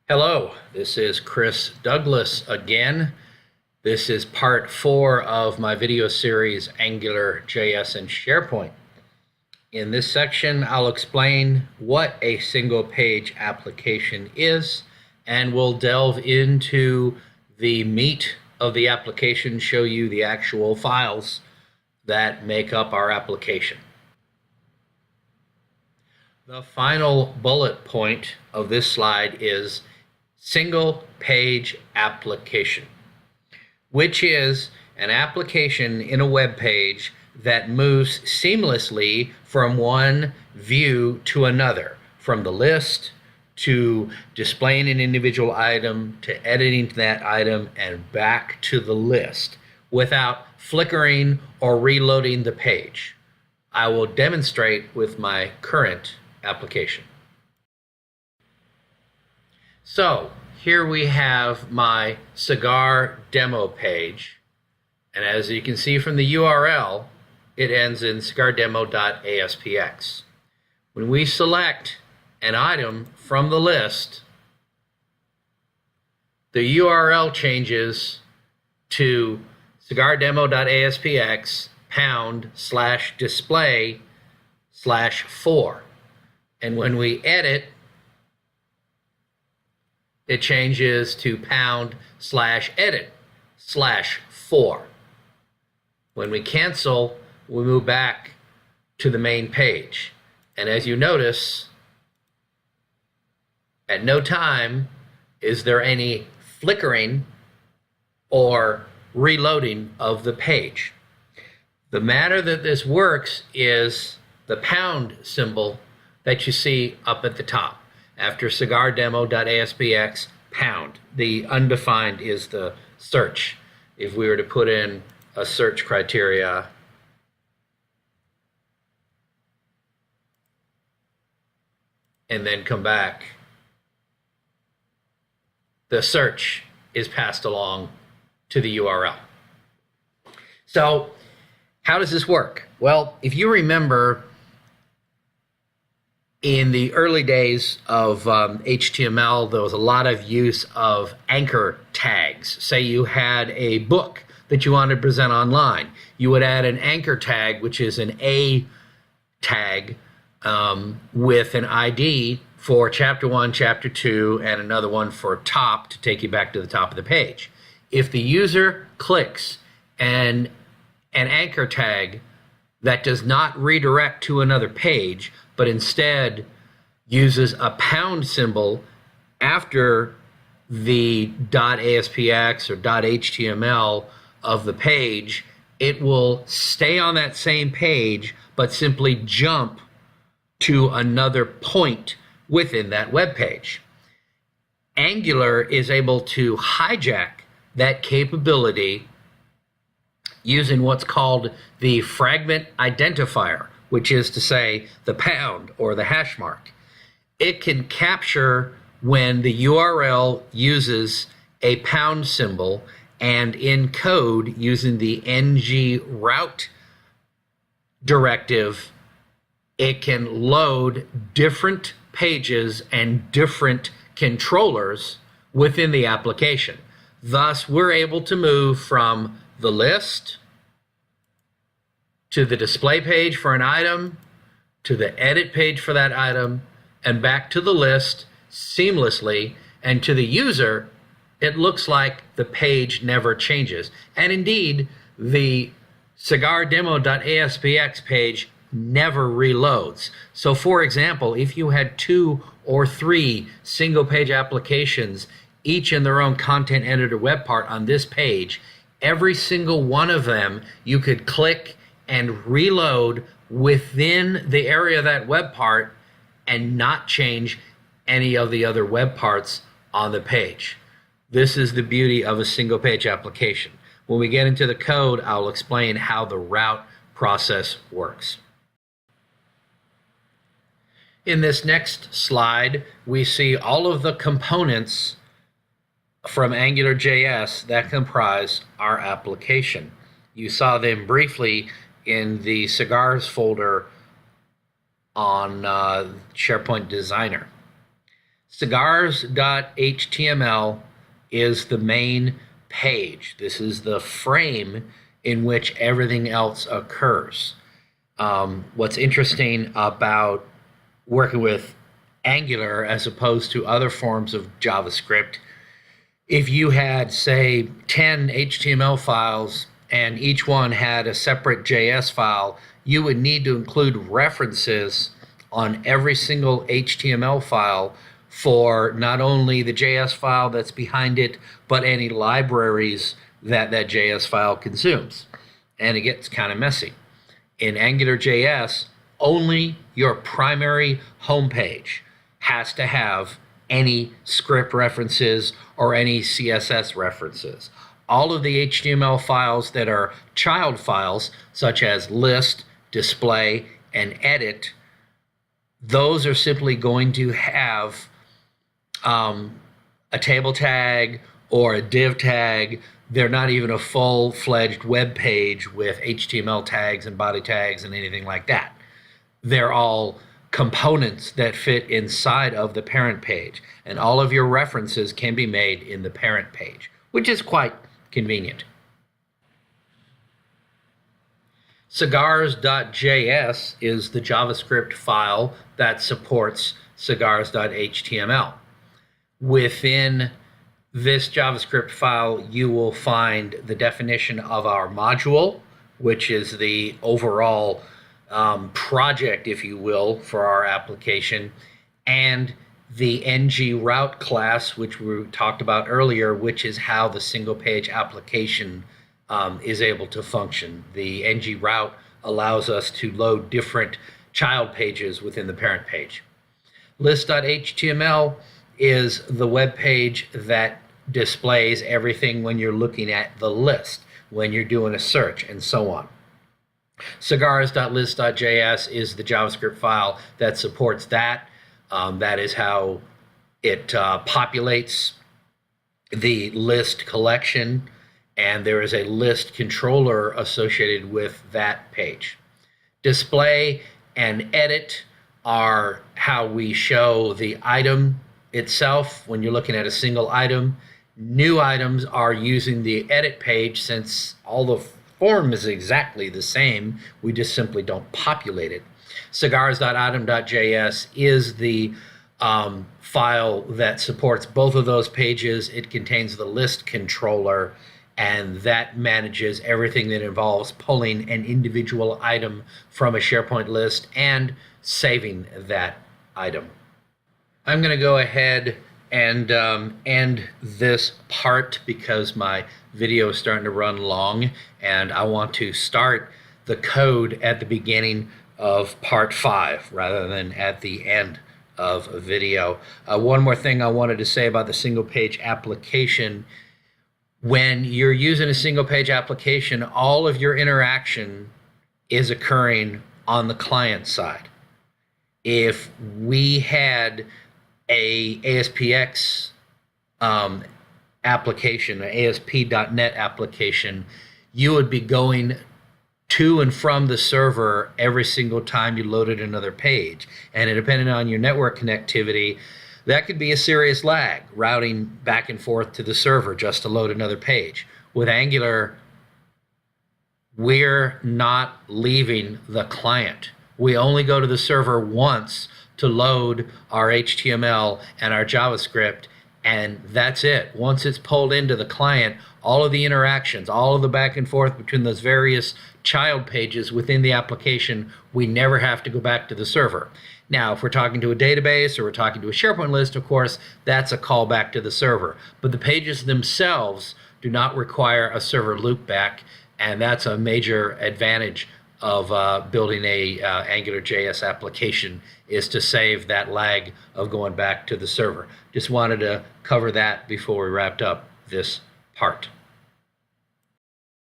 Hello, this is Chris Douglas again. This is part 4 of my video series AngularJS and SharePoint. In this section, I'll explain what a single page application is, and we'll delve into the meat of the application, show you the actual files that make up our application. The final bullet point of this slide is single page application, which is an application in a web page that moves seamlessly from one view to another, from the list to displaying an individual item to editing that item and back to the list without flickering or reloading the page. I will demonstrate with my current application. So here we have my cigar demo page, and as you can see from the URL, it ends in cigardemo.aspx. When we select an item from the list, the URL changes to cigardemo.aspx /display/4, and when we edit, it changes to /edit/4. When we cancel, we move back to the main page. And as you notice, at no time is there any flickering or reloading of the page. The manner that this works is the pound symbol that you see up at the top. After cigardemo.aspx, pound. The undefined is the search. If we were to put in a search criteria, and then come back, the search is passed along to the URL. So how does this work? Well, if you remember, in the early days of HTML, there was a lot of use of anchor tags. Say you had a book that you wanted to present online. You would add an anchor tag, which is an A tag with an ID for chapter 1, chapter 2, and another one for top to take you back to the top of the page. If the user clicks an anchor tag that does not redirect to another page, but instead uses a pound symbol after the .aspx or .html of the page, it will stay on that same page, but simply jump to another point within that web page. Angular is able to hijack that capability using what's called the fragment identifier, which is to say the pound or the hash mark. It can capture when the URL uses a pound symbol, and in code using the ng route directive, it can load different pages and different controllers within the application. Thus, we're able to move from the list to the display page for an item, to the edit page for that item, and back to the list seamlessly. And to the user, it looks like the page never changes. And indeed, the cigardemo.aspx page never reloads. So for example, if you had 2 or 3 single page applications, each in their own content editor web part on this page, every single one of them you could click and reload within the area of that web part and not change any of the other web parts on the page. This is the beauty of a single page application. When we get into the code, I'll explain how the route process works. In this next slide, we see all of the components from AngularJS that comprise our application. You saw them briefly in the Cigars folder on SharePoint Designer. Cigars.html is the main page. This is the frame in which everything else occurs. What's interesting about working with Angular as opposed to other forms of JavaScript, if you had, say, 10 HTML files and each one had a separate JS file, you would need to include references on every single HTML file for not only the JS file that's behind it, but any libraries that that JS file consumes. And it gets kind of messy. In AngularJS, only your primary homepage has to have any script references or any CSS references. All of the HTML files that are child files, such as list, display, and edit, those are simply going to have a table tag or a div tag. They're not even a full-fledged web page with HTML tags and body tags and anything like that. They're all components that fit inside of the parent page, and all of your references can be made in the parent page, which is quite convenient. Cigars.js is the JavaScript file that supports Cigars.html. Within this JavaScript file, you will find the definition of our module, which is the overall project, if you will, for our application, and the ng-route class, which we talked about earlier, which is how the single-page application is able to function. The ng-route allows us to load different child pages within the parent page. List.html is the web page that displays everything when you're looking at the list, when you're doing a search, and so on. Cigars.list.js is the JavaScript file that supports that. That is how it populates the list collection, and there is a list controller associated with that page. Display and edit are how we show the item itself when you're looking at a single item. New items are using the edit page, since all the form is exactly the same. We just simply don't populate it. Cigars.item.js is the file that supports both of those pages. It contains the list controller, and that manages everything that involves pulling an individual item from a SharePoint list and saving that item. I'm going to go ahead and end this part because my video is starting to run long, and I want to start the code at the beginning of part 5 rather than at the end of a video. One more thing I wanted to say about the single page application. When you're using a single page application, all of your interaction is occurring on the client side. If we had a ASPX application, an ASP.NET application, you would be going to and from the server every single time you loaded another page. And depending on your network connectivity, that could be a serious lag, routing back and forth to the server just to load another page. With Angular, we're not leaving the client. We only go to the server once to load our HTML and our JavaScript, and that's it. Once it's pulled into the client, all of the interactions, all of the back and forth between those various child pages within the application, we never have to go back to the server. Now, if we're talking to a database or we're talking to a SharePoint list, of course, that's a callback to the server. But the pages themselves do not require a server loopback, and that's a major advantage of building a AngularJS application, is to save that lag of going back to the server. Just wanted to cover that before we wrapped up this part.